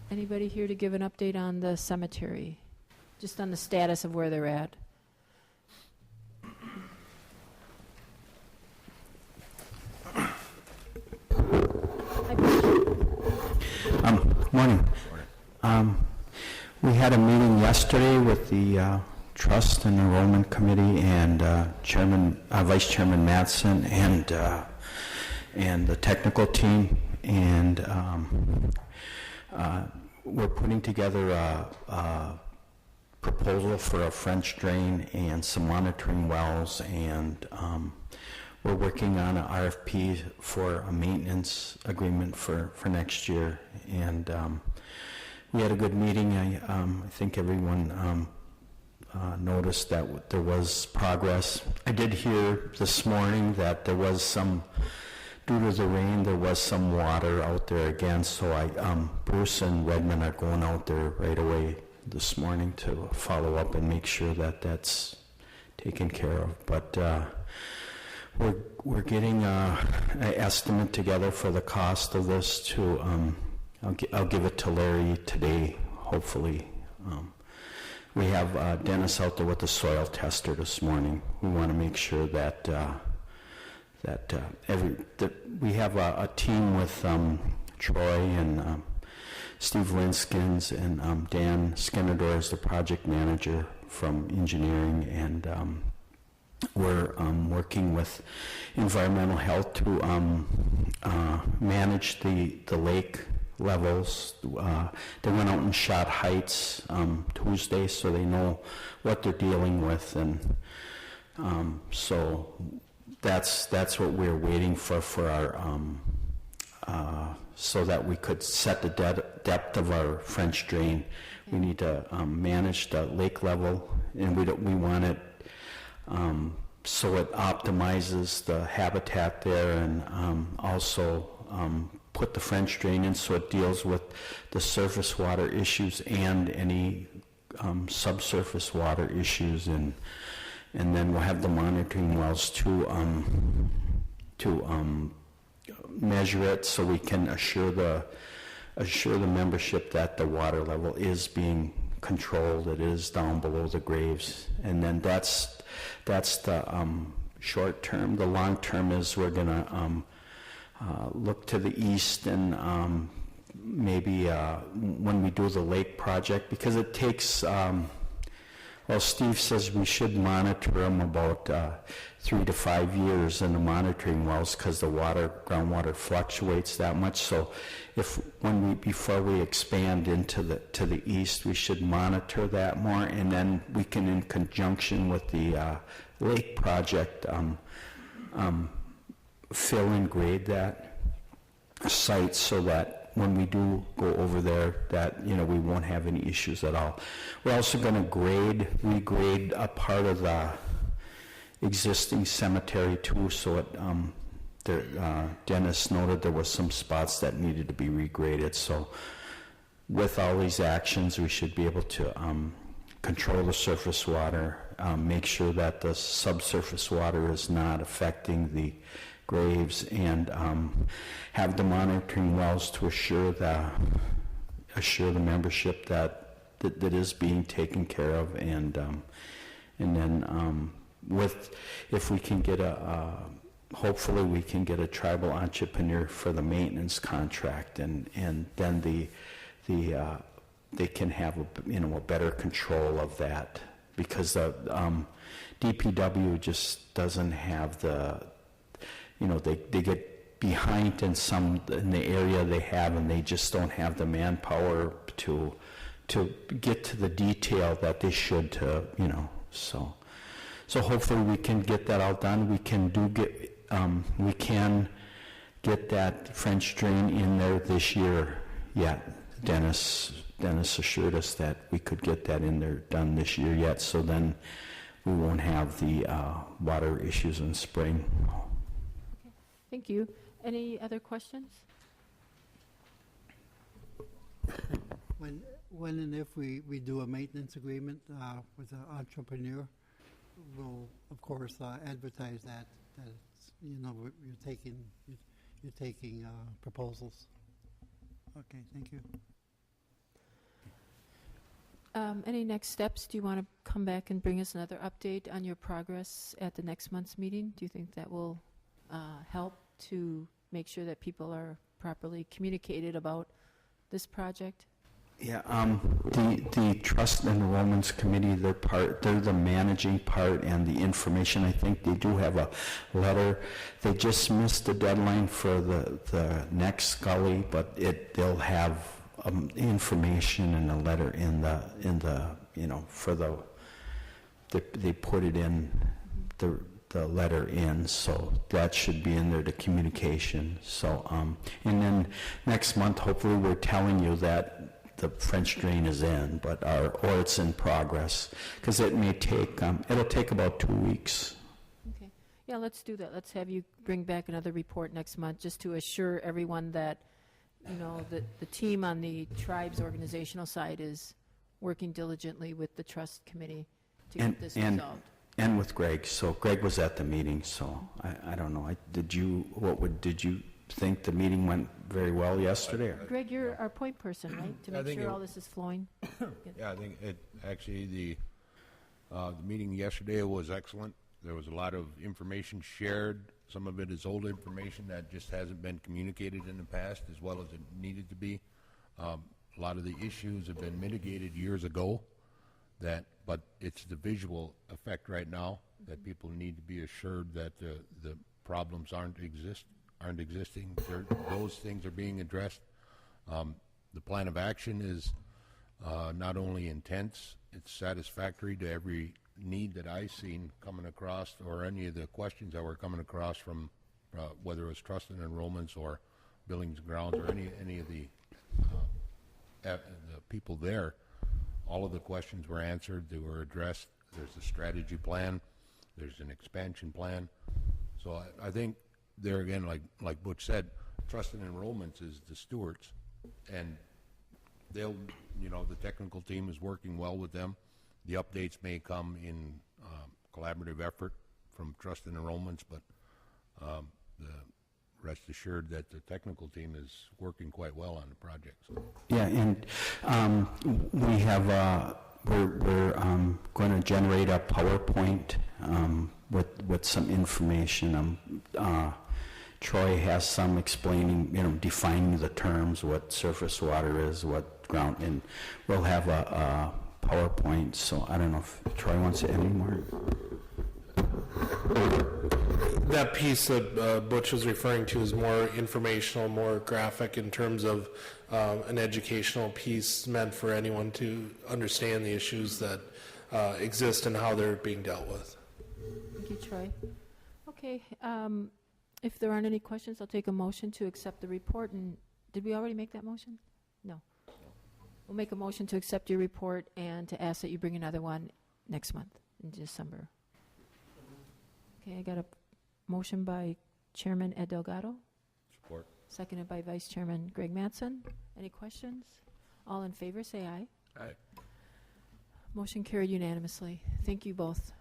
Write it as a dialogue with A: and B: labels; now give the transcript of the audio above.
A: Anybody here to give an update on the cemetery? Just on the status of where they're at?
B: Morning. We had a meeting yesterday with the Trust and Enrollment Committee and Vice Chairman Mattson and the technical team, and we're putting together a proposal for a French drain and some monitoring wells, and we're working on an RFP for a maintenance agreement for next year. And we had a good meeting. I think everyone noticed that there was progress. I did hear this morning that there was some, due to the rain, there was some water out there again, so Bruce and Redmond are going out there right away this morning to follow up and make sure that that's taken care of. But we're getting an estimate together for the cost of this to, I'll give it to Larry today, hopefully. We have Dennis out there with the soil tester this morning. We want to make sure that we have a team with Troy and Steve Linskins and Dan Skenador is the project manager from engineering, and we're working with environmental health to manage the lake levels. They went out and shot heights Tuesday, so they know what they're dealing with, and so that's what we're waiting for our so that we could set the depth of our French drain. We need to manage the lake level, and we want it so it optimizes the habitat there, and also put the French drain in so it deals with the surface water issues and any subsurface water issues, and then we'll have the monitoring wells to measure it so we can assure the membership that the water level is being controlled. It is down below the graves, and then that's the short term. The long term is we're gonna look to the east, and maybe when we do the lake project, because it takes well, Steve says we should monitor them about 3 to 5 years in the monitoring wells, because the groundwater fluctuates that much. So before we expand into to the east, we should monitor that more, and then we can, in conjunction with the lake project, fill and grade that site so that when we do go over there, that we won't have any issues at all. We're also going to regrade a part of the existing cemetery too, so Dennis noted there were some spots that needed to be regraded. So with all these actions, we should be able to control the surface water, make sure that the subsurface water is not affecting the graves, and have the monitoring wells to assure the membership that is being taken care of, and then if we can get hopefully we can get a tribal entrepreneur for the maintenance contract, and then they can have a better control of that, because the DPW just doesn't have the they get behind in the area they have, and they just don't have the manpower to get to the detail that they should so hopefully we can get that all done. We can get that French drain in there this year yet. Dennis assured us that we could get that in there done this year yet, so then we won't have the water issues in spring.
A: Thank you. Any other questions?
C: When and if we do a maintenance agreement with an entrepreneur, we'll of course advertise that it's, you're taking proposals. Okay, thank you.
A: Any next steps? Do you want to come back and bring us another update on your progress at the next month's meeting? Do you think that will help to make sure that people are properly communicated about this project?
B: Yeah, the Trust and Enrollments Committee, they're the managing part and the information. I think they do have a letter. They just missed the deadline for the next Scully, but they'll have information and a letter in the for they put it in the letter in, so that should be in there, the communication. So and then next month, hopefully, we're telling you that the French drain is in, but or it's in progress, because it may take it'll take about 2 weeks.
A: Okay. Yeah, let's do that. Let's have you bring back another report next month, just to assure everyone that, the team on the tribe's organizational side is working diligently with the trust committee to get this resolved.
B: And with Greg. So Greg was at the meeting, so I don't know. Did you think the meeting went very well yesterday?
A: Greg, you're our point person, right? To make sure all this is flowing?
D: Yeah, I think the meeting yesterday was excellent. There was a lot of information shared. Some of it is old information that just hasn't been communicated in the past as well as it needed to be. A lot of the issues have been mitigated years ago, but it's the visual effect right now that people need to be assured that the problems aren't existing. Those things are being addressed. The plan of action is not only intense, it's satisfactory to every need that I've seen coming across, or any of the questions that were coming across from whether it was trust and enrollments or buildings and grounds or any of the people there. All of the questions were answered. They were addressed. There's a strategy plan. There's an expansion plan. So I think there again, like Butch said, trust and enrollments is the stewards, and the technical team is working well with them. The updates may come in collaborative effort from trust and enrollments, but rest assured that the technical team is working quite well on the project. So.
B: Yeah, and we have we're going to generate a PowerPoint with some information. Troy has some explaining, defining the terms, what surface water is, what ground, and we'll have a PowerPoint. So I don't know if Troy wants to add any more.
E: That piece that Butch was referring to is more informational, more graphic in terms of an educational piece meant for anyone to understand the issues that exist and how they're being dealt with.
A: Thank you, Troy. Okay, if there aren't any questions, I'll take a motion to accept the report. And did we already make that motion? No. We'll make a motion to accept your report and to ask that you bring another one next month in December. Okay, I got a motion by Chairman Ed Delgado.
D: Support.
A: Seconded by Vice Chairman Greg Mattson. Any questions? All in favor, say aye.
D: Aye.
A: Motion carried unanimously. Thank you both.